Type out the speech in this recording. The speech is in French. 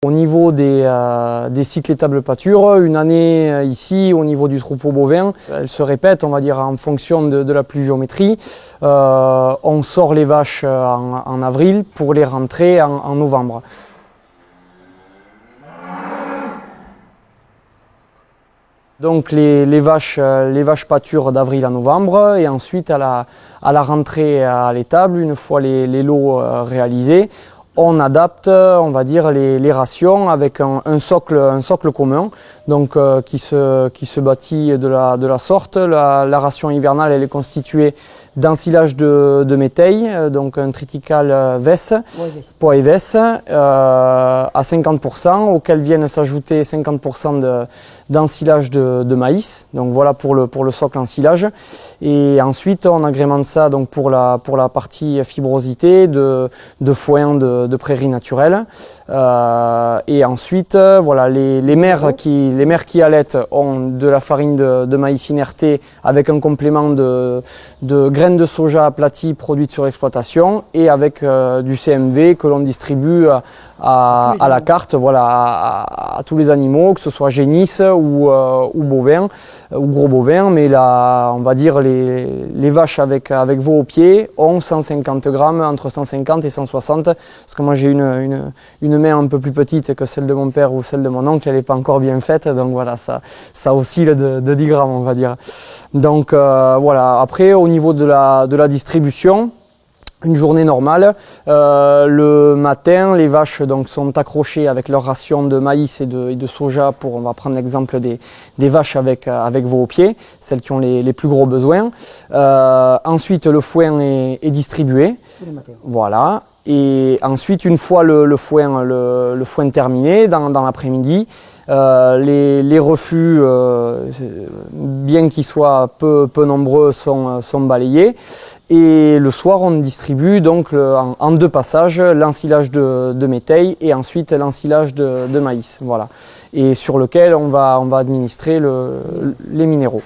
Au niveau des cycles étables pâture, une année ici au niveau du troupeau bovin, elle se répète, on va dire en fonction de la pluviométrie. On sort les vaches en avril pour les rentrer en novembre. Donc les vaches pâturent d'avril à novembre et ensuite à la rentrée à l'étable, une fois les lots réalisés, on adapte, on va dire, les rations avec un socle commun, donc qui se bâtit de la sorte. La ration hivernale, elle est constituée d'ensilage de métail, donc un triticale vesse, poids et vesse, à 50%, auquel viennent s'ajouter 50% d'ensilage de maïs. Donc voilà pour le socle ensilage. Et ensuite, on agrémente ça donc pour la partie fibrosité de foin de prairies naturelles. Et ensuite, voilà, les mères qui allaitent ont de la farine de maïs inerté avec un complément de graines de soja aplaties produites sur l'exploitation et avec du CMV que l'on distribue à la carte, voilà, à tous les animaux, que ce soit génisses ou bovins ou gros bovins. Mais là, on va dire les vaches avec veau au pied ont 150 grammes, entre 150 et 160, parce que moi j'ai une main un peu plus petite que celle de mon père ou celle de mon oncle, elle n'est pas encore bien faite, donc voilà, ça oscille de 10 grammes, on va dire. Donc voilà, après au niveau de la distribution, une journée normale, le matin, les vaches donc, sont accrochées avec leur ration de maïs et de soja pour, on va prendre l'exemple des vaches avec veau au pied, celles qui ont les plus gros besoins. Ensuite, le foin est distribué. Voilà. Et ensuite, une fois le foin terminé, dans l'après-midi, les refus, bien qu'ils soient peu nombreux, sont balayés. Et le soir, on distribue donc en deux passages l'ensilage de métail et ensuite l'ensilage de maïs. Voilà. Et sur lequel on va administrer les minéraux.